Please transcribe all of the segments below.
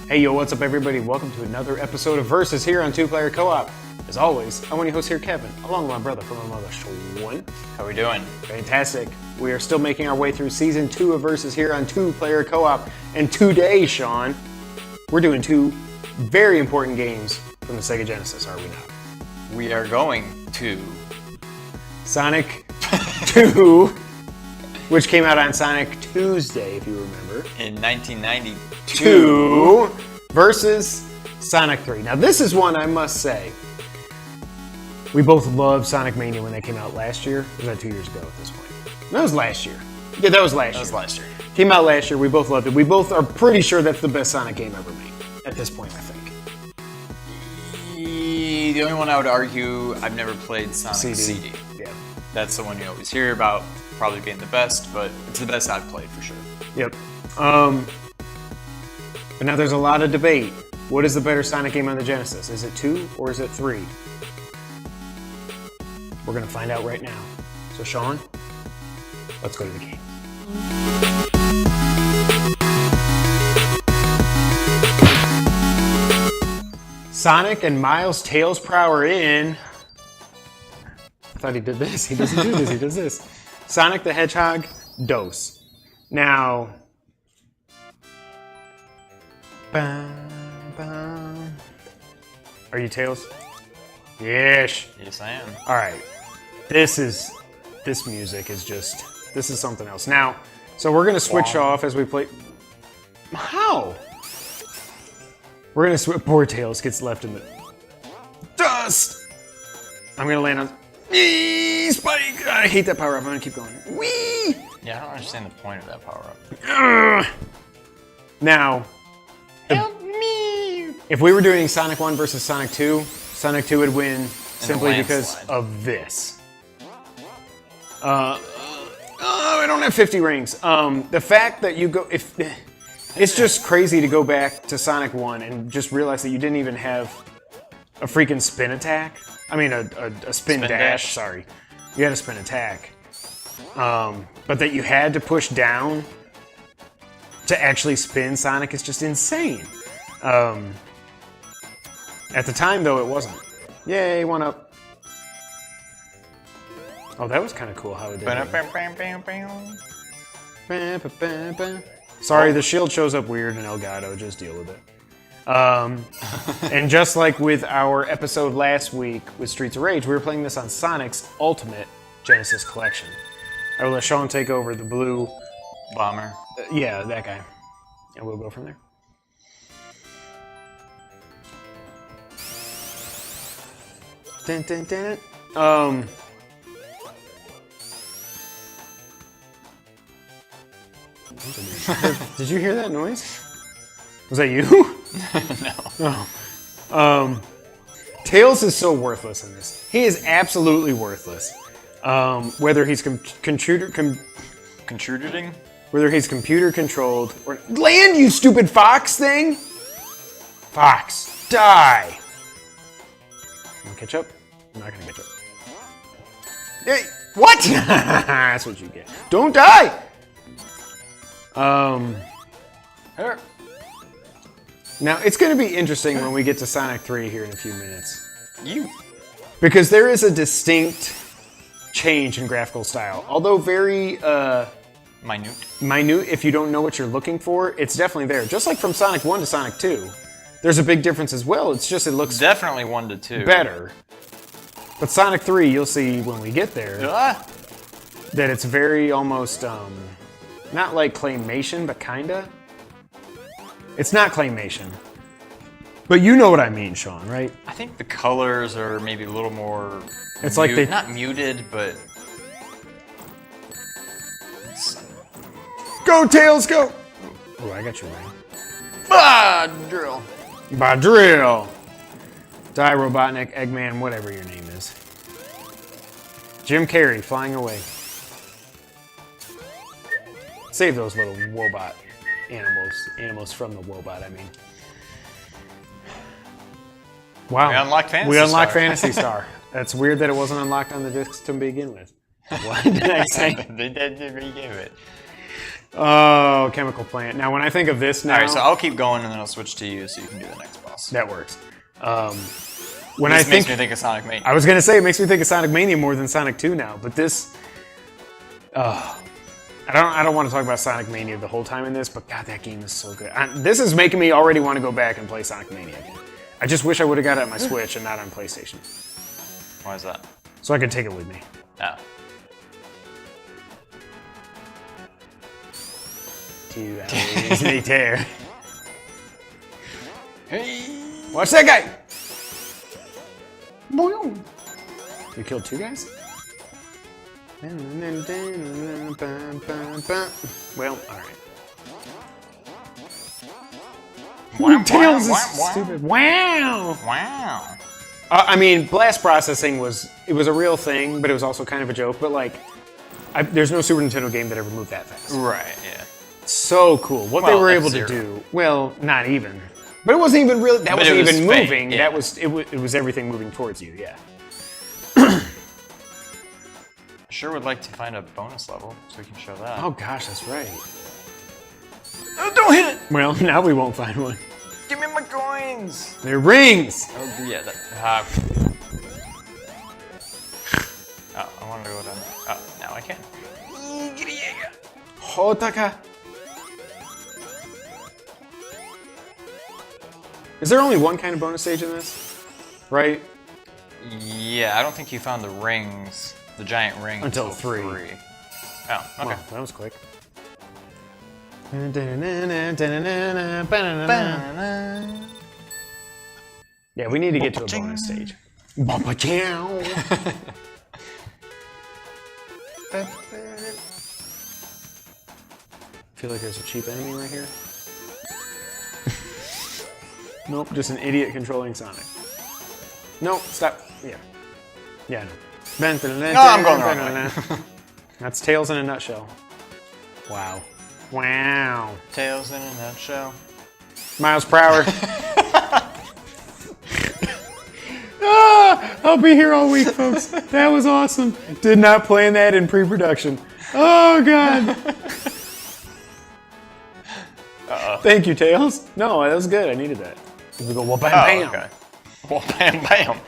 Hey yo, what's up everybody? Welcome to another episode of Versus here on 2-Player Co-op. As always, I'm one of your hosts here, Kevin, along with my brother from another Sean. How we doing? Fantastic. We are still making our way through Season 2 of Versus here on 2-Player Co-op. And today, Sean, we're doing two very important games from the Sega Genesis, are we not? We are going to Sonic 2, which came out on Sonic Tuesday, if you remember. in 1992. 2 versus Sonic 3. Now this is one I must say, we both loved Sonic Mania when they came out last year. Or was that 2 years ago at this point? That was last year. Yeah, that was last year. That was last year. Came out last year, we both loved it. We both are pretty sure that's the best Sonic game ever made, at this point, I think. The only one I would argue, I've never played Sonic CD. Yeah. That's the one you always hear about, probably being the best, but it's the best I've played for sure. Yep. But now there's a lot of debate. What is the better Sonic game on the Genesis? Is it 2 or is it 3? We're gonna find out right now. So Sean, let's go to the game. Sonic and Miles Tails Prow are in. I thought he did this. He doesn't do this. He does this. Sonic the Hedgehog Dose. Now. Are you Tails? Yes. Yes, I am. All right. This music is just. This is something else. Now, so we're gonna switch off as we play. How? We're gonna switch. Poor Tails gets left in the dust. I'm gonna land on. Wee, Spike! I hate that power up. I'm gonna keep going. Wee! Yeah, I don't understand the point of that power-up. Now, Help me! if we were doing Sonic 1 versus Sonic 2, Sonic 2 would win simply because landslide. of this. I don't have 50 rings. The fact that you go, it's just crazy to go back to Sonic 1 and just realize that you didn't even have a freaking spin attack. I mean, a spin dash, sorry. You had a spin attack. But that you had to push down to actually spin Sonic is just insane. At the time, though, it wasn't. Yay, 1-up. Oh, that was kind of cool how it did that. Sorry, the shield shows up weird in Elgato. Just deal with it. And just like with our episode last week with Streets of Rage, we were playing this on Sonic's Ultimate Genesis Collection. I will let Sean take over the blue Bomber. yeah, that guy. And we'll go from there. Dun, dun, dun. Did you hear that noise? Was that you? No. Oh. Tails is so worthless in this. He is absolutely worthless. Whether he's Contributing? whether he's computer controlled or land, you stupid fox thing! Fox, die! You wanna catch up? I'm not gonna catch up. Hey, what? That's what you get. Don't die! Now it's gonna be interesting when we get to Sonic 3 here in a few minutes. Because there is a distinct change in graphical style. Although very minute, if you don't know what you're looking for, it's definitely there. Just like from Sonic 1 to Sonic 2. There's a big difference as well. It's just it looks Definitely 1 to 2. better. But Sonic 3, you'll see when we get there, that it's very almost, not like claymation, but kinda. It's not claymation. But you know what I mean, Sean, right? I think the colors are maybe a little more... It's like they... Not muted, but... Go, Tails, go! Oh, I got you right. Drill. Badrill! Die, Robotnik, Eggman, whatever your name is. Jim Carrey, flying away. Save those little Wobot animals. Animals from the Wobot, I mean. Wow. We unlocked Phantasy We unlocked Star. Phantasy Star. That's weird that it wasn't unlocked on the discs to begin with. What did I say? They did rename it. Oh, chemical plant. Now, when I think of this now... Alright, so I'll keep going and then I'll switch to you so you can do the next boss. That works. When This I think... makes me think of Sonic Mania. I was going to say, it makes me think of Sonic Mania more than Sonic 2 now, but this... I don't want to talk about Sonic Mania the whole time in this, but God, that game is so good. This is making me already want to go back and play Sonic Mania again. I just wish I would have got it on my Switch and not on PlayStation. Why is that? So I could take it with me. Oh. 2 hours later. Hey! Watch that guy! Boom! You killed 2 guys? Well, alright. Tails is stupid. Wow! Wow! I mean, blast processing was a real thing, but it was also kind of a joke. But like, there's no Super Nintendo game that ever moved that fast. Right, yeah. So cool. What they were able to do. Well, not even. But it wasn't even really. That wasn't even moving. Yeah. That was it was everything moving towards you. Yeah. Sure would like to find a bonus level so we can show that. Oh gosh, that's right. Oh, don't hit it! Well, now we won't find one. Give me my coins! They're rings. Oh yeah, that. Oh, I wanted to go down there. Oh, now I can. Hotaka. Is there only one kind of bonus stage in this? Right? Yeah, I don't think you found the rings, the giant rings. Until 3. Oh, okay. Wow, that was quick. Yeah, we need to get to a bonus stage. Feel like there's a cheap enemy right here. Nope, just an idiot controlling Sonic. Nope, stop. Yeah. Yeah, no. No, I'm going the wrong way. That's Tails in a nutshell. Wow. Wow. Tails in a nutshell. Miles per hour. I'll be here all week, folks. That was awesome. Did not plan that in pre-production. Oh, God. Thank you, Tails. No, that was good. I needed that. We go, well, bam, bam. Okay. Well, bam, bam.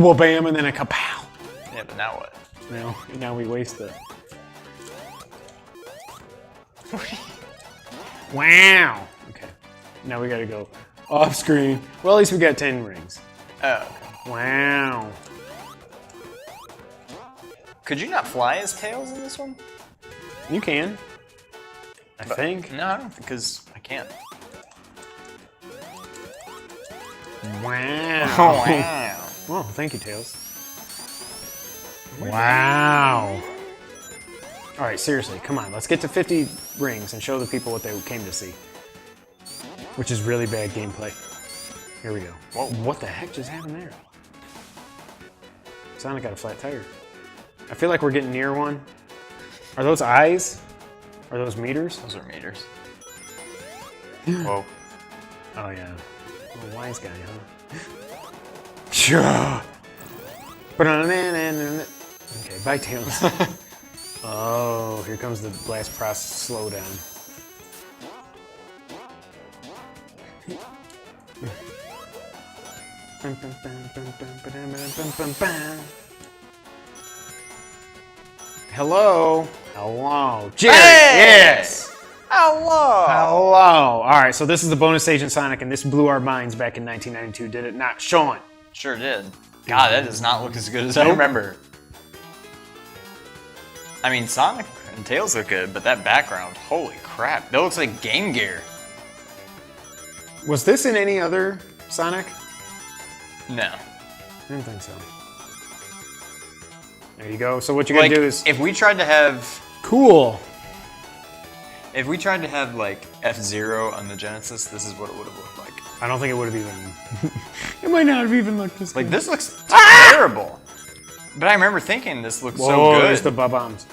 Well, bam, and then a kapow. Yeah, but now what? Now we waste the... Wow. Okay. Now we gotta go off screen. Well, at least we got 10 rings. Oh. Wow. Could you not fly as Tails in this one? You can. I think. No, I don't think, because I can't. Wow. Oh, wow. Oh, thank you, Tails. Wow. All right, seriously, come on. Let's get to 50 rings and show the people what they came to see. Which is really bad gameplay. Here we go. Whoa, what the heck just happened there? Sonic got a flat tire. I feel like we're getting near one. Are those eyes? Are those meters? Those are meters. Whoa. Oh, yeah. Oh, wise guy, huh? Sure. Okay, bye, Tails. Oh, here comes the blast process slowdown. Hello? Hello. Jerry, Hey! yes! Hello! Hello! Alright, so this is the bonus stage in Sonic, and this blew our minds back in 1992, did it not, Sean? Sure did. God, that does not look as good as I remember. I mean, Sonic and Tails look good, but that background, holy crap. That looks like Game Gear. Was this in any other Sonic? No. I didn't think so. There you go. So what you're gonna do is... if we tried to have... Cool! If we tried to have, like, F-Zero on the Genesis, this is what it would have looked like. I don't think it would have even... It might not have even looked this good. Like, this looks terrible. But I remember thinking this looked so good. There's the bombs.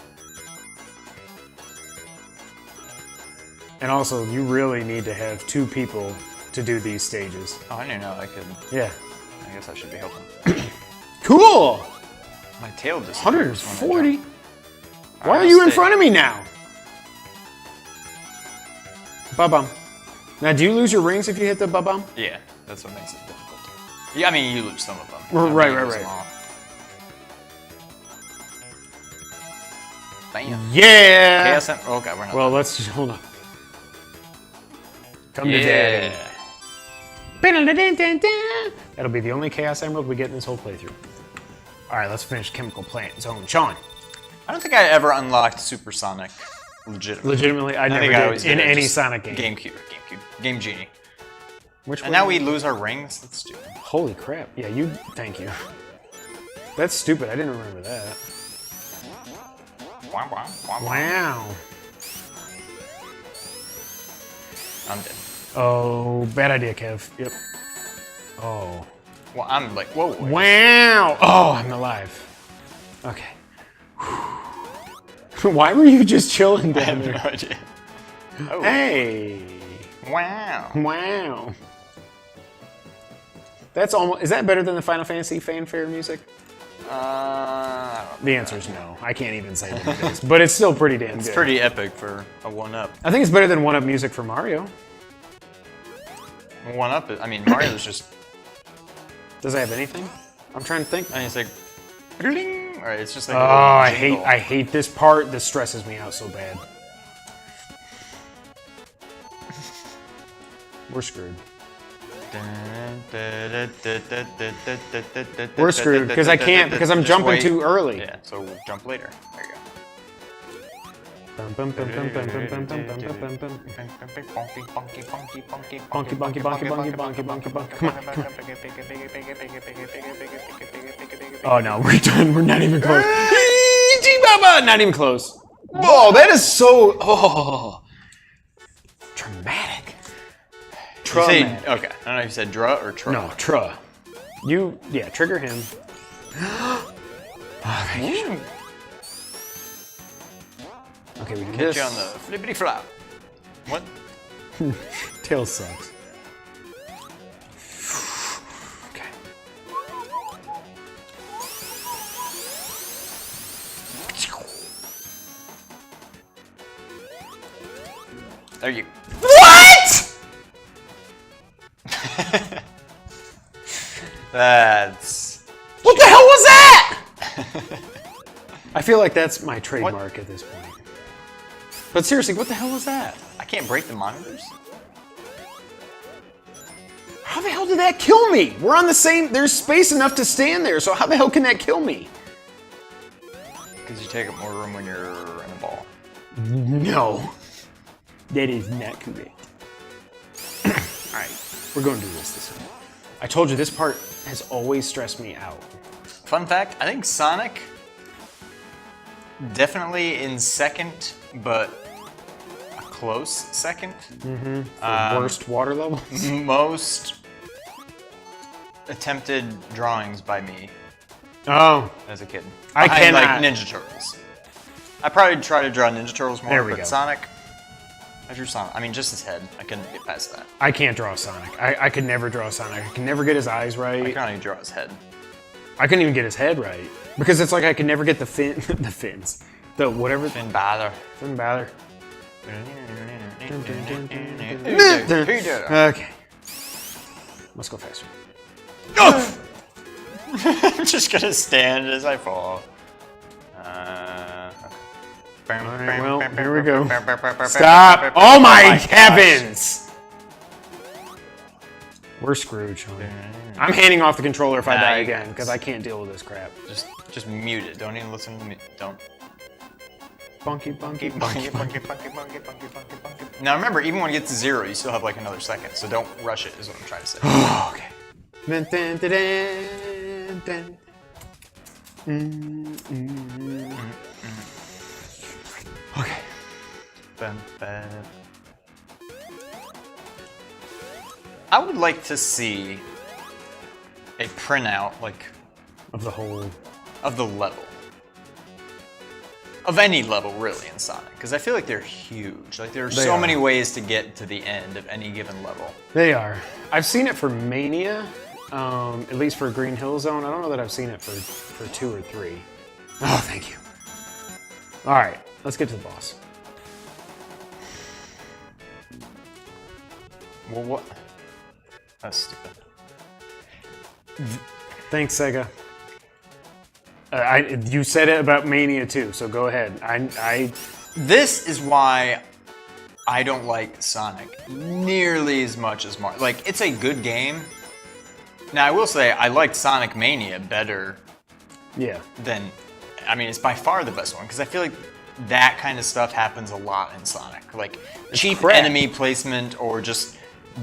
And also, you really need to have 2 people to do these stages. Oh, I didn't know I could. Yeah. I guess I should be helping. Cool! My tail just... 140? Why are I'll you in stay. front of me now? Ba-bum. Now, do you lose your rings if you hit the ba-bum? Yeah, that's what makes it difficult. Yeah, I mean, you lose some of them. Right. Bam. Yeah! KSM. Oh, God, we're not. Well, let's just hold on. Come to yeah. daddy. That'll be the only Chaos Emerald we get in this whole playthrough. Alright, let's finish Chemical Plant Zone. Sean. I don't think I ever unlocked Supersonic Legitimately, I never did in any Sonic game. GameCube. Game Genie. Which And one? now we lose our rings? That's stupid. Holy crap. Yeah, thank you. That's stupid. I didn't remember that. Wow. I'm dead. Oh, bad idea, Kev. Yep. Oh. Well, I'm like, whoa. Wow. Oh, I'm alive. Okay. Why were you just chilling I down have there? no idea. Oh. Hey. Wow. That's almost. Is that better than the Final Fantasy fanfare music? The answer is no. I can't even say what it is, but it's still pretty damn good. It's pretty epic for a 1-up. I think it's better than 1-up music for Mario. 1-up, I mean, Mario's just... Does it have anything? I'm trying to think. I mean, it's like... Or it's just like... Oh, I hate this part. This stresses me out so bad. We're screwed. We're screwed because I can't, because I'm jumping too early. Yeah, so we'll jump later. There you go. Come on. Oh no, we're done. We're not even close. Not even close. Whoa, that is so dramatic. Okay, I don't know if you said Dra or Tra. No, Tra. Trigger him. Okay, we do Catch this. you on the flippity flop. What? Tails sucks. Okay. There you. What? That's... What the hell was that? I feel like that's my trademark at this point. But seriously, what the hell was that? I can't break the monitors? How the hell did that kill me? We're on the same... There's space enough to stand there, so how the hell can that kill me? Because you take up more room when you're in a ball. No. That is not correct. Alright, we're going to do this way. I told you, this part has always stressed me out. Fun fact, I think Sonic... definitely in second, but a close second. Mm-hmm. Worst water level? Most attempted drawings by me as a kid. I Behind, cannot. like Ninja Turtles. I probably try to draw Ninja Turtles more, There we but go. Sonic, I drew Sonic. I mean, just his head. I couldn't get past that. I can't draw Sonic. I could never draw Sonic. I can never get his eyes I right. can only draw his head. I couldn't even get his head right. Because it's like I could never get the fins. The whatever. Finn Balor. Finn Balor. Okay. Okay. Let's go faster. I'm just gonna stand as I fall. Alright, well, here we go. Stop! Oh my heavens! We're screwed, Sean. I'm handing off the controller if I die again, because I can't deal with this crap. Just mute it. Don't even listen to me. Don't. Bunky, bunky, bunky, bunky, bunky, bunky, bunky, bunky, bunky. Now remember, even when it gets to 0, you still have like another second, so don't rush it, is what I'm trying to say. Okay. Okay. I would like to see a printout, like, Of the whole... of the level. Of any level, really, in Sonic. Because I feel like they're huge. Like, there are so many ways to get to the end of any given level. They are. I've seen it for Mania, at least for Green Hill Zone. I don't know that I've seen it for 2 or 3. Oh, thank you. All right, let's get to the boss. Well, what? That's stupid. Thanks, Sega. You said it about Mania too, so go ahead. This is why I don't like Sonic nearly as much as Mario. Like, it's a good game. Now, I will say I liked Sonic Mania better. Yeah. Than, I mean, it's by far the best one because I feel like that kind of stuff happens a lot in Sonic. Like cheap enemy placement or just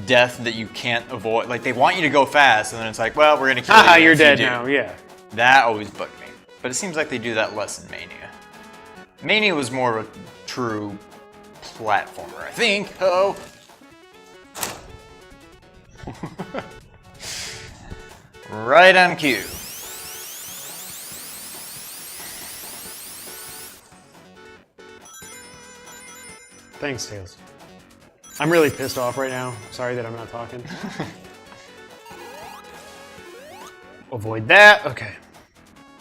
death that you can't avoid. Like they want you to go fast, and then it's like, well, we're gonna kill you. You're dead now. Yeah. That always bugged me. But it seems like they do that less in Mania. Mania was more of a true platformer, I think. Oh. Right on cue. Thanks, Tails. I'm really pissed off right now. Sorry that I'm not talking. Avoid that. Okay.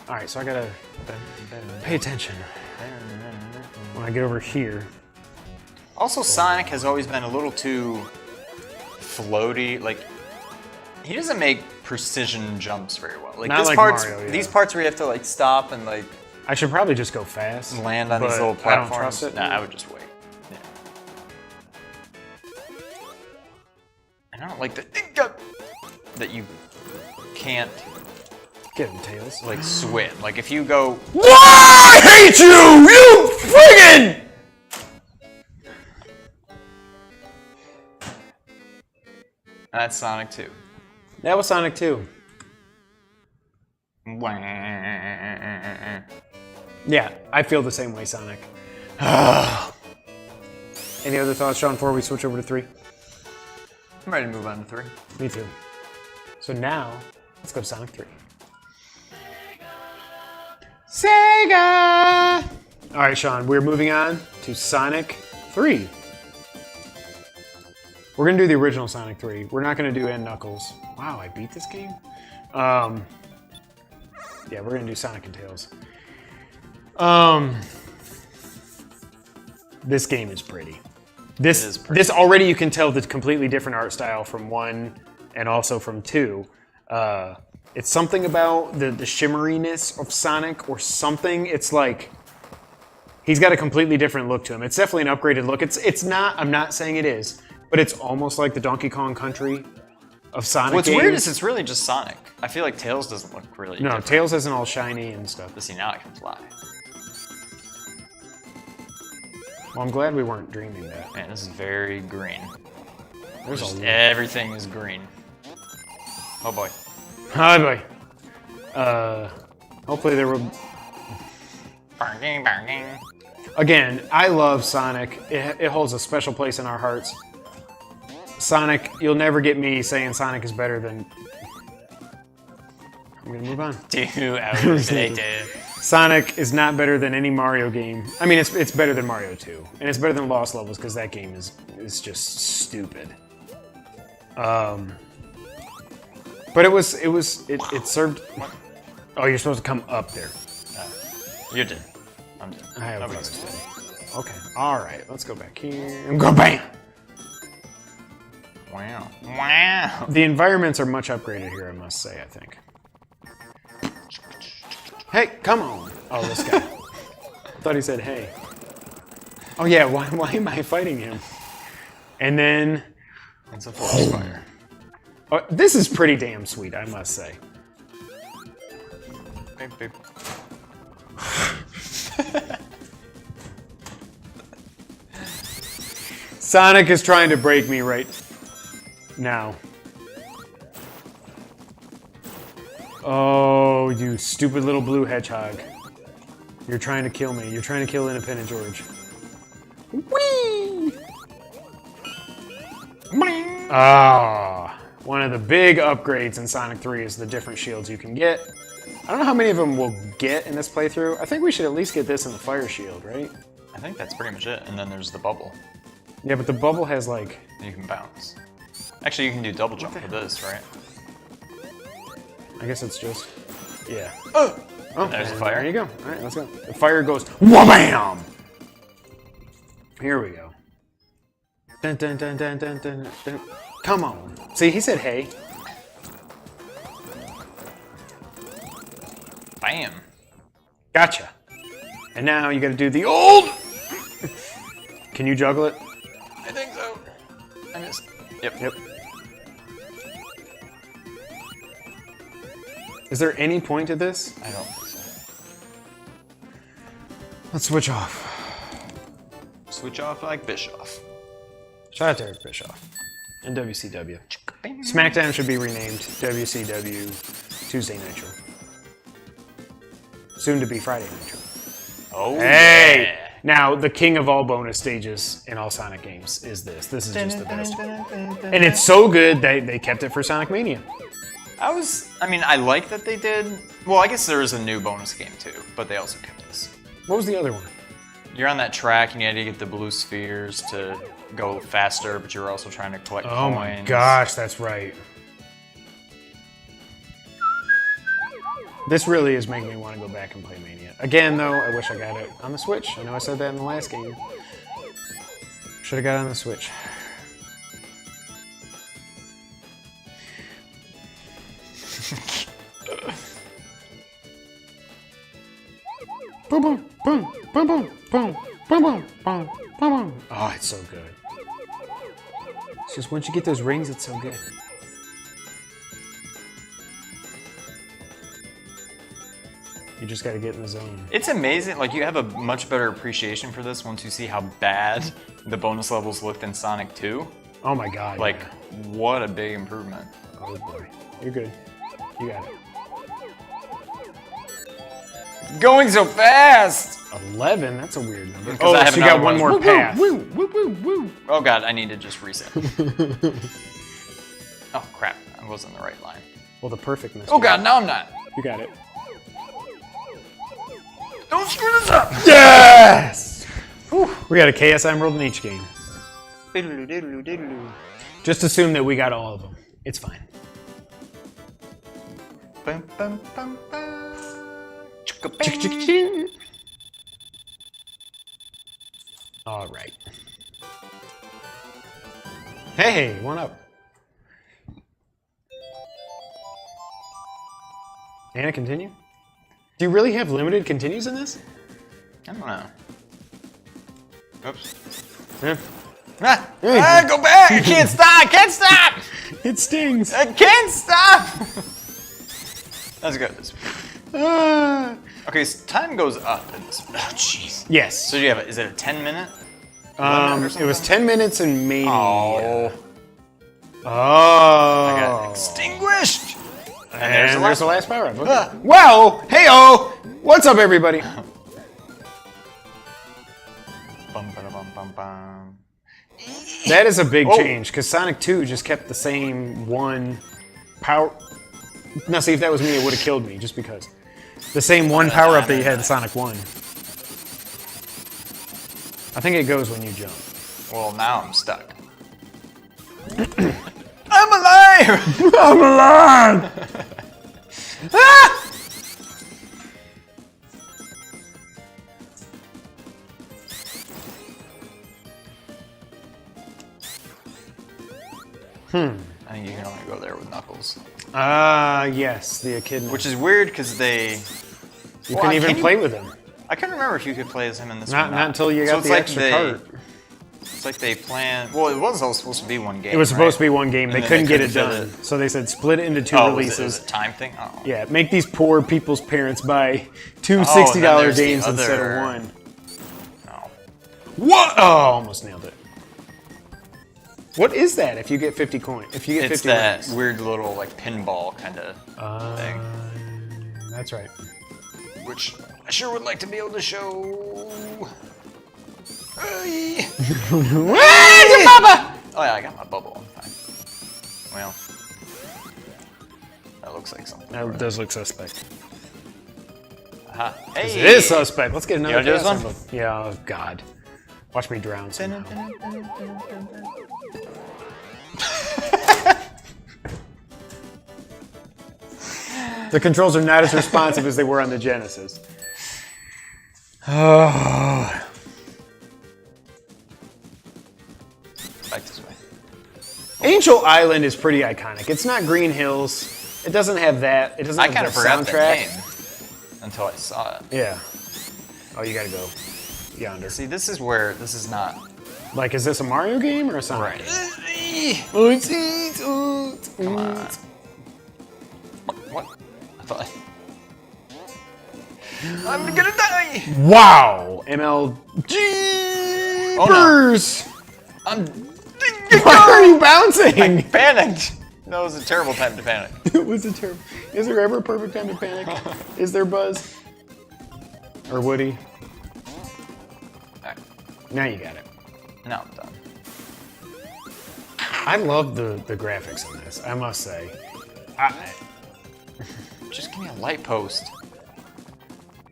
All right, so I gotta pay attention when I get over here. Also, Sonic has always been a little too floaty. Like, he doesn't make precision jumps very well. Like, Not this like parts, Mario, yeah. these parts where you have to like stop and like I should probably just go fast. land on these but little platforms. I don't trust it. Nah, I would just wait. Yeah. I don't like that you can't Get him, Tails. like swim. Like if you go, I hate you! You friggin'! that's Sonic 2. That was Sonic 2. Yeah, I feel the same way, Sonic. Any other thoughts, Sean, before we switch over to 3? I'm ready to move on to 3. Me too. So now, let's go to Sonic 3. Sega! All right, Sean, we're moving on to Sonic 3. We're gonna do the original Sonic 3. We're not gonna do N Knuckles. Wow, I beat this game? Yeah, we're gonna do Sonic and Tails. This game is pretty. This already you can tell the completely different art style from 1 and also from 2. It's something about the shimmeriness of Sonic or something. It's like he's got a completely different look to him. It's definitely an upgraded look. It's not. I'm not saying it is, but it's almost like the Donkey Kong Country of Sonic. What's games. weird is it's really just Sonic. I feel like Tails doesn't look really. No, different. Tails isn't all shiny and stuff. But see, now I can fly. Well, I'm glad we weren't dreaming that. Man, this is very green. There's Just a everything is green. Oh boy. Hi, boy. Hopefully there will. Barking, barking. Again, I love Sonic. It holds a special place in our hearts. Sonic, you'll never get me saying Sonic is better than. I'm gonna move on. 2 hours later. Sonic is not better than any Mario game. I mean, it's better than Mario 2, and it's better than Lost Levels because that game is just stupid. But it served. Oh, you're supposed to come up there. You're dead. I'm dead. I have Nobody's dead. Okay. All right. Let's go back here and go bam. Wow. Wow. The environments are much upgraded here, I must say. I think. Hey, come on! Oh, this guy. I thought he said, "Hey." Oh yeah. Why am I fighting him? And then. It's a forest fire. Oh, this is pretty damn sweet, I must say. Beep, beep. Sonic is trying to break me right now. Oh, you stupid little blue hedgehog. You're trying to kill me. You're trying to kill Independent George. Whee! Ah, one of the big upgrades in Sonic 3 is the different shields you can get. I don't know how many of them we'll get in this playthrough. I think we should at least get this in the fire shield, right? I think that's pretty much it. And then there's the bubble. Yeah, but the bubble has like... You can bounce. Actually, you can do double jump with this, right? I guess it's just... Yeah. Oh, Oh, there's the fire. There you go. All right, let's go. The fire goes... Wha-bam! Here we go. Dun, dun, dun, dun, dun, dun, dun. Come on. See, he said hey. Bam. Gotcha. And now you gotta do the old... Can you juggle it? I think so. I missed. Yep. Is there any point to this? I don't think so. Let's switch off. Switch off like Bischoff. Shout out to Eric Bischoff and WCW. SmackDown should be renamed WCW Tuesday Nitro. Soon to be Friday Nitro. Oh, Hey! yeah. Now, the king of all bonus stages in all Sonic games is this. This is just the best. And it's so good that they kept it for Sonic Mania. I mean, I like that they did. Well, I guess there is a new bonus game too, but they also kept this. What was the other one? You're on that track and you had to get the blue spheres to go faster, but you're also trying to collect coins. Oh my gosh, that's right. This really is making me want to go back and play Mania. Again, though, I wish I got it on the Switch. I know I said that in the last game. Should have got it on the Switch. Boom, boom, boom, boom, boom, boom, boom, boom, boom, boom, boom. Oh, it's so good. It's just once you get those rings, it's so good. You just gotta get in the zone. It's amazing. Like, you have a much better appreciation for this once you see how bad the bonus levels looked in Sonic 2. Oh my god. Like, yeah. what a big improvement. Oh boy. You're good. You got it. Going so fast! 11? That's a weird number. Because I have so you got another one more Woo, path. Woo, woo, woo, woo. Oh god, I need to just reset. Oh crap, I was in the right line. Well, the perfect mystery. Oh god, now I'm not. You got it. Don't screw this up! Yes! Whew. We got a KS Emerald in each game. Just assume that we got all of them. It's fine. Bum, bum, bum, bum. All right. Hey, one up. And a continue? Do you really have limited continues in this? I don't know. Oops. Yeah. Go back! I can't stop! I can't stop! It stings. I can't stop! That's good. Okay, so time goes up in this. Oh, jeez. Yes. So do you have is it a 10-minute? It was 10 minutes in Mania. Oh. Oh. I got extinguished! And there's the last power up. Okay. Ah. Well, hey-oh! What's up, everybody? Bum, bum, bum, bum. That is a big change, because Sonic 2 just kept the same one power... Now, see, if that was me, it would have killed me, just because. The same one power-up that you had in Sonic 1. I think it goes when you jump. Well, now I'm stuck. I'm alive! I'm alive! Ah! I think you can only go there with Knuckles. Yes, the echidna. Which is weird because they... You can even play with him. I couldn't remember if you could play as him in this Not one. not until you got the extra cart. It's like they planned... Well, it was all supposed to be one game, It was supposed to be one game. They then couldn't they get it couldn't done. fit it. So they said split it into two Oh, releases. was it a time thing? Oh. Yeah, make these poor people's parents buy two and $60 then there's the games instead other- of one. No. What? Oh, almost nailed it. What is that if you get 50 coin? If you get It's 50 that rings? weird little, like, pinball kind of thing. That's right. Which I sure would like to be able to show... Hey. Where's your papa? Oh yeah, I got my bubble. I'm fine. Well, that looks like something. That does look suspect. Aha. Hey! It is suspect. Let's get another wanna do this chaos one? symbol. Yeah, oh god. Watch me drown somehow. The controls are not as responsive as they were on the Genesis. Oh. Back this way. Angel Island is pretty iconic. It's not Green Hills. It doesn't have that. It doesn't have kind the of forgot soundtrack. that game until I saw it. Yeah. Oh, you gotta go yonder. See, this is where this is not. Like, is this a Mario game or a Sonic game? Come on. What? I thought. I'm gonna die! Wow! MLG Burrs! I'm. Why are you bouncing? Panicked! That was a terrible time to panic. It was a terrible. Is there ever a perfect time to panic? Is there, Buzz? Or Woody? Right. Now you got it. Now I'm done. I love the graphics in this, I must say. Just give me a light post.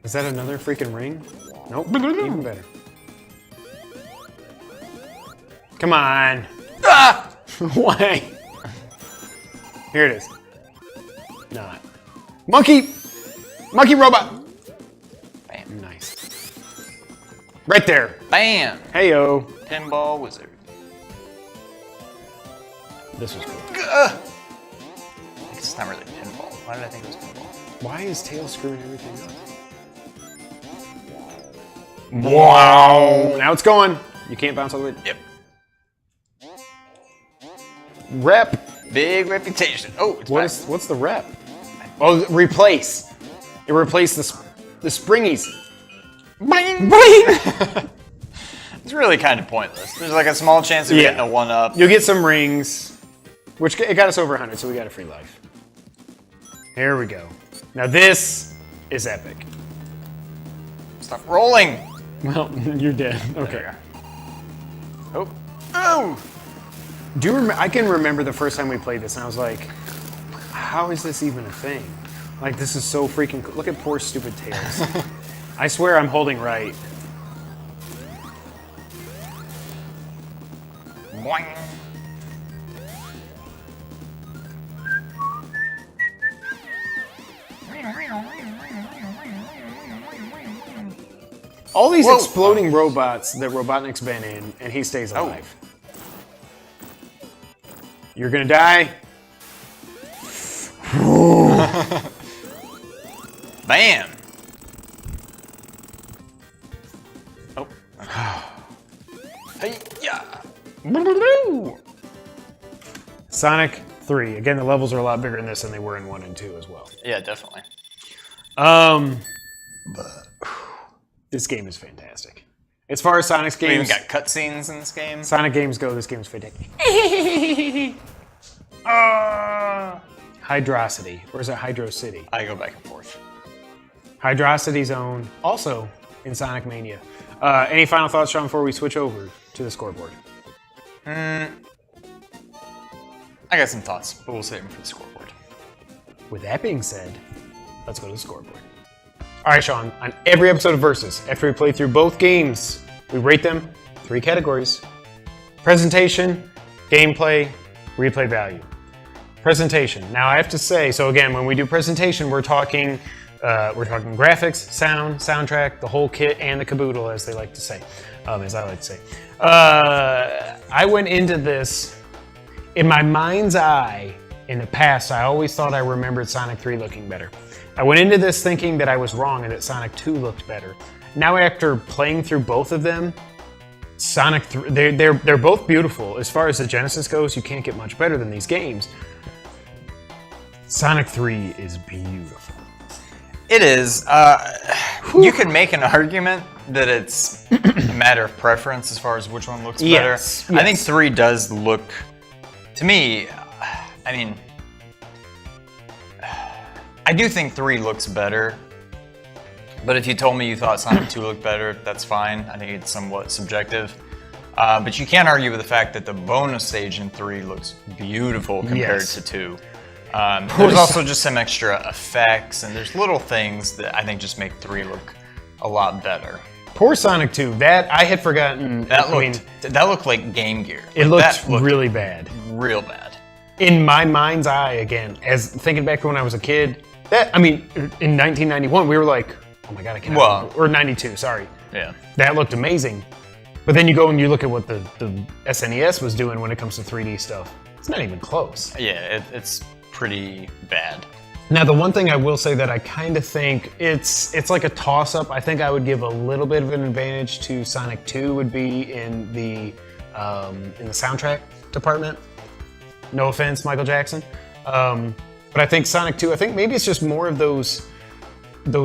Is that another freaking ring? Nope. Even better. Come on. Ah! Why? Here it is. Not. Monkey! Monkey robot! Bam. Nice. Right there. Bam! Heyo. Pinball wizard. This was cool. It's not really pinball. Why did I think it was pinball? Why is Tails screwing everything up? Wow. Now it's going. You can't bounce all the way. Yep. Rep. Big reputation. Oh, it's back. What's the rep? Oh, replace. It replaced the springies. Bling! It's really kind of pointless. There's like a small chance of getting a 1-up. You'll get some rings, which it got us over 100, so we got a free life. Here we go. Now this is epic. Stop rolling. Well, you're dead. Okay. Oh. Oh! Do you remember? I can remember the first time we played this, and I was like, "How is this even a thing? Like, this is so freaking cool. Look at poor stupid Tails." I swear I'm holding right. Boing. All these exploding robots that Robotnik's been in, and he stays alive. You're gonna die. Bam! Oh. Hey, yeah. Sonic 3. Again, the levels are a lot bigger in this than they were in 1 and 2 as well. Yeah, definitely. This game is fantastic. As far as Sonic's games... We even got cutscenes in this game. Sonic games go, this game's fantastic. Hydrocity. Or is it Hydro City? I go back and forth. Hydrocity Zone. Also in Sonic Mania. Any final thoughts, Sean, before we switch over to the scoreboard? I got some thoughts, but we'll save them for the scoreboard. With that being said, let's go to the scoreboard. All right, Sean, on every episode of Versus, after we play through both games, we rate them 3 categories. Presentation, gameplay, replay value. Presentation. Now I have to say, so again, when we do presentation, we're talking graphics, sound, soundtrack, the whole kit, and the caboodle, as they like to say, as I like to say. I went into this, in my mind's eye, in the past, I always thought I remembered Sonic 3 looking better. I went into this thinking that I was wrong and that Sonic 2 looked better. Now after playing through both of them, Sonic 3, they're both beautiful. As far as the Genesis goes, you can't get much better than these games. Sonic 3 is beautiful. It is. You could make an argument that it's a matter of preference as far as which one looks better. Yes. I think 3 does look, to me, I mean, I do think 3 looks better. But if you told me you thought Sonic 2 looked better, that's fine. I think it's somewhat subjective. But you can't argue with the fact that the bonus stage in 3 looks beautiful compared to 2. There's also just some extra effects, and there's little things that I think just make 3 look a lot better. Poor Sonic 2, that I had forgotten. That looked like Game Gear. It looked really bad. Real bad. In my mind's eye, again, as thinking back to when I was a kid, in 1991, we were like, oh my god, I can't remember. Or 92, sorry. Yeah. That looked amazing. But then you go and you look at what the SNES was doing when it comes to 3D stuff. It's not even close. Yeah, it's pretty bad. Now, the one thing I will say that I kind of think it's like a toss-up. I think I would give a little bit of an advantage to Sonic 2 would be in the soundtrack department. No offense, Michael Jackson. But I think Sonic 2, I think maybe it's just more of those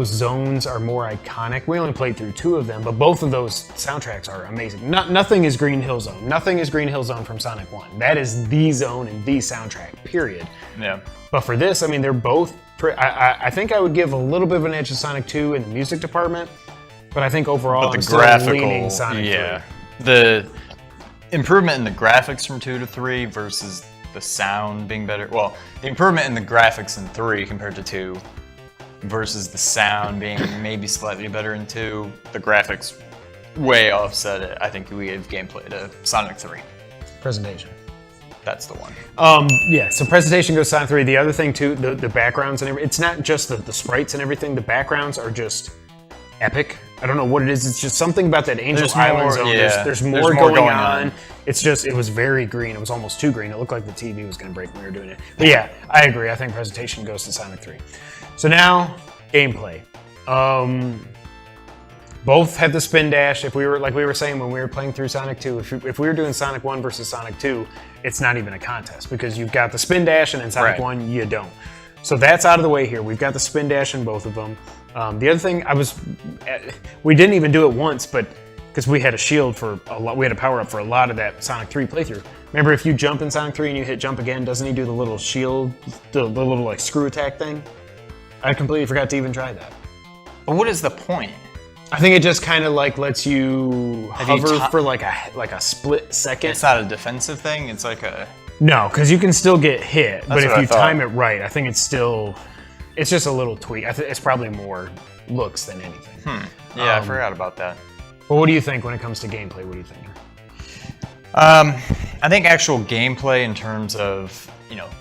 zones are more iconic. We only played through 2 of them, but both of those soundtracks are amazing. Nothing is Green Hill Zone. Nothing is Green Hill Zone from Sonic 1. That is the zone and the soundtrack, period. Yeah. But for this, I mean, they're both... I think I would give a little bit of an edge to Sonic 2 in the music department, but I think overall But I'm the still graphical, leaning Sonic 3. The improvement in the graphics from 2 to 3 versus the sound being better. Well, the improvement in the graphics in 3 compared to 2 versus the sound being maybe slightly better in 2. The graphics way offset it. I think we gave gameplay to Sonic 3. Presentation. That's the one. Yeah, so presentation goes Sonic 3. The other thing too, the backgrounds and everything, it's not just the sprites and everything, the backgrounds are just epic. I don't know what it is, it's just something about that Angel Island zone. Yeah. There's more going on. It's just, it was very green. It was almost too green. It looked like the TV was going to break when we were doing it. But yeah, I agree. I think presentation goes to Sonic 3. So now, gameplay. Both had the spin dash. If we were, like we were saying when we were playing through Sonic 2, if we were doing Sonic 1 versus Sonic 2, it's not even a contest because you've got the spin dash and in Sonic 1 you don't. So that's out of the way here. We've got the spin dash in both of them. The other thing, we didn't even do it once, but because we had a shield for a lot, we had a power up for a lot of that Sonic 3 playthrough. Remember, if you jump in Sonic 3 and you hit jump again, doesn't he do the little shield, the little like screw attack thing? I completely forgot to even try that. But what is the point? I think it just kind of like lets you hover for like a split second. It's not a defensive thing. It's like a no, because you can still get hit, but if you thought. time it right, I think it's just a little tweak. It's probably more looks than anything. Yeah, I forgot about that. But what do you think when it comes to gameplay? What do you think? I think actual gameplay in terms of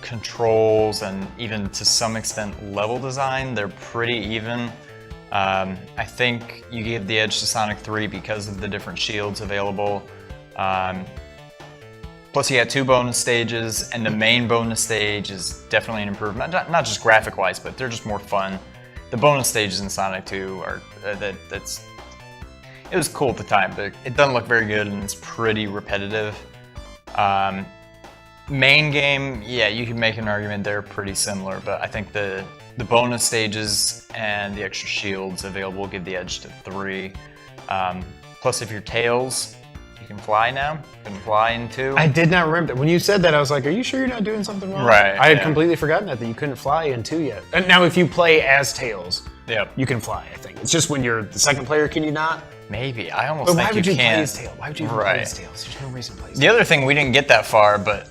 controls and even to some extent level design, they're pretty even. I think you gave the edge to Sonic 3 because of the different shields available. Plus you had 2 bonus stages, and the main bonus stage is definitely an improvement. Not just graphic-wise, but they're just more fun. The bonus stages in Sonic 2 are it was cool at the time, but it doesn't look very good and it's pretty repetitive. Main game, yeah, you can make an argument they're pretty similar, but I think the bonus stages and the extra shields available give the edge to 3. Plus, if you're Tails, you can fly now. You can fly in 2. I did not remember that. When you said that, I was like, are you sure you're not doing something wrong? Right. I had completely forgotten that you couldn't fly in 2 yet. And now, if you play as Tails, you can fly, I think. It's just when you're the second player, can you not? Maybe. I almost think you can. Why would you play as Tails? Why would you even play as Tails? There's no reason to play as Tails. The other thing, we didn't get that far, but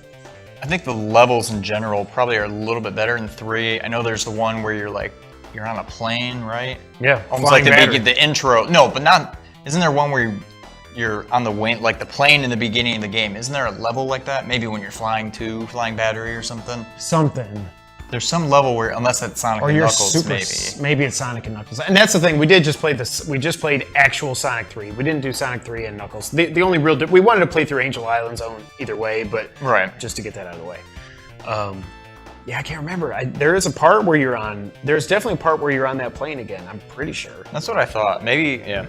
I think the levels in general probably are a little bit better in 3. I know there's the one where you're on a plane, right? Yeah. Almost like the intro. No, but not. Isn't there one where you're on the wing, like the plane in the beginning of the game? Isn't there a level like that? Maybe when you're flying battery or something. Something. There's some level where, unless that's Sonic and Knuckles, maybe it's Sonic and Knuckles. And that's the thing. We did just play this. We just played actual Sonic 3. We didn't do Sonic 3 and Knuckles. The only real we wanted to play through Angel Island Zone either way, but just to get that out of the way. Yeah, I can't remember. There's definitely a part where you're on that plane again. I'm pretty sure. That's what I thought. Maybe, yeah.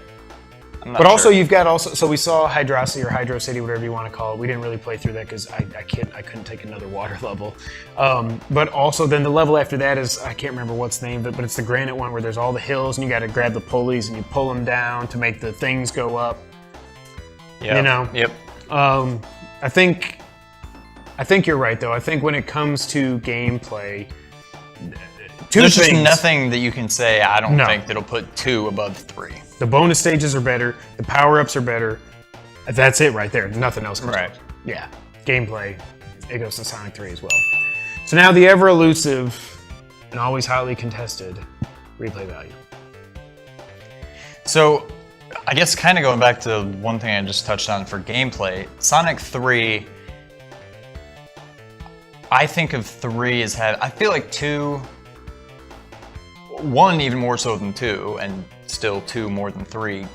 But also, you've got so we saw Hydrocity or Hydro City, whatever you want to call it. We didn't really play through that because I couldn't take another water level. But also, then the level after that is, I can't remember what's the name of it, but it's the granite one where there's all the hills and you got to grab the pulleys and you pull them down to make the things go up. Yeah. Yep. I think you're right, though. I think when it comes to gameplay, there's just nothing that you can say, I don't think, that'll put 2 above 3. The bonus stages are better. The power-ups are better. That's it right there. Nothing else comes close. Yeah. Gameplay, it goes to Sonic 3 as well. So now the ever-elusive and always hotly contested replay value. So, I guess kind of going back to one thing I just touched on for gameplay, Sonic 3, I think of 3 as I feel like 2, 1 even more so than 2, and still 2 more than 3,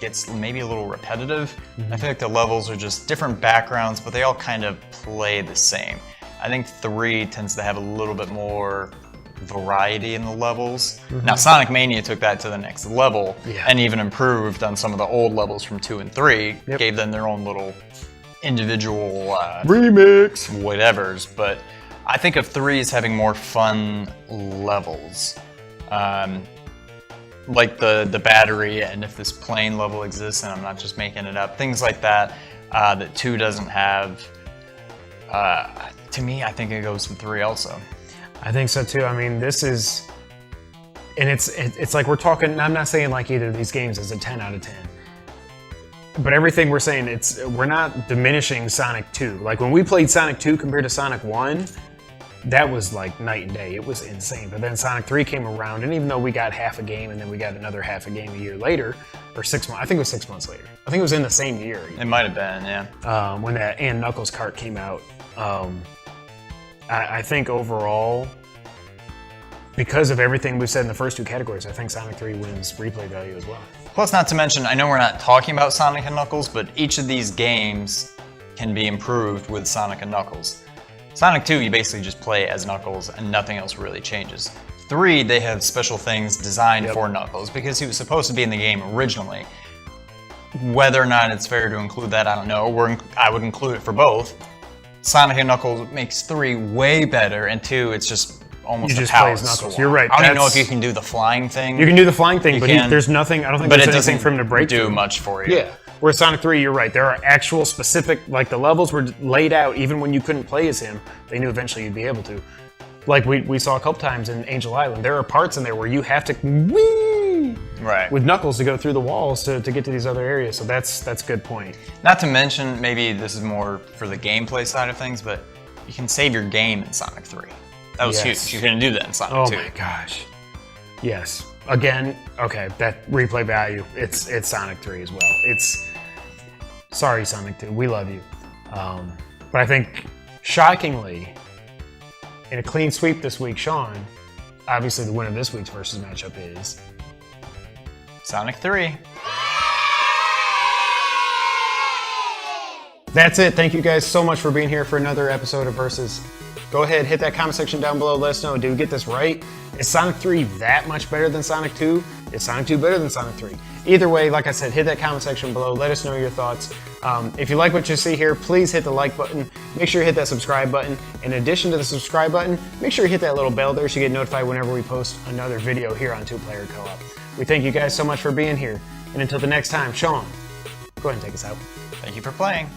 gets maybe a little repetitive. I feel like the levels are just different backgrounds, but they all kind of play the same. I think 3 tends to have a little bit more variety in the levels. Now Sonic Mania took that to the next level and even improved on some of the old levels from 2 and 3, gave them their own little individual remix whatevers, but I think of 3 as having more fun levels. Like the battery, and if this plane level exists and I'm not just making it up, things like that, that 2 doesn't have. To me, I think it goes to 3 also. I think so too. I mean, this is, and it's like we're talking, I'm not saying like either of these games is a 10 out of 10. But everything we're saying, we're not diminishing Sonic 2. Like when we played Sonic 2 compared to Sonic 1, that was like night and day. It was insane. But then Sonic 3 came around, and even though we got half a game and then we got another half a game a year later, or 6 months, I think it was 6 months later. I think it was in the same year. It might have been, yeah. When that and Knuckles cart came out. I think overall, because of everything we've said in the first 2 categories, I think Sonic 3 wins replay value as well. Plus, not to mention, I know we're not talking about Sonic and Knuckles, but each of these games can be improved with Sonic and Knuckles. Sonic 2, you basically just play as Knuckles and nothing else really changes. 3, they have special things designed for Knuckles because he was supposed to be in the game originally. Whether or not it's fair to include that, I don't know. I would include it for both. Sonic and Knuckles makes 3 way better, and 2, it's just almost a power swap. You're right. I don't even know if you can do the flying thing. You can do the flying thing, but there's nothing. I don't think there's anything for him to break. Do much for you. Yeah. Whereas Sonic 3, you're right. There are actual specific, like the levels were laid out. Even when you couldn't play as him, they knew eventually you'd be able to. Like we saw a couple times in Angel Island, there are parts in there where you have to whee with Knuckles to go through the walls to get to these other areas. So that's a good point. Not to mention, maybe this is more for the gameplay side of things, but you can save your game in Sonic 3. That was huge. You couldn't do that in Sonic 2. Oh my gosh. Yes. Again, okay, that replay value, it's Sonic 3 as well. Sorry, Sonic 2, we love you. But I think, shockingly, in a clean sweep this week, Sean, obviously the winner of this week's versus matchup is Sonic 3. That's it. Thank you guys so much for being here for another episode of Versus. Go ahead, hit that comment section down below. Let us know, did we get this right? Is Sonic 3 that much better than Sonic 2? Is Sonic 2 better than Sonic 3? Either way, like I said, hit that comment section below. Let us know your thoughts. If you like what you see here, please hit the like button. Make sure you hit that subscribe button. In addition to the subscribe button, make sure you hit that little bell there so you get notified whenever we post another video here on 2-Player Co-op. We thank you guys so much for being here. And until the next time, Sean, go ahead and take us out. Thank you for playing.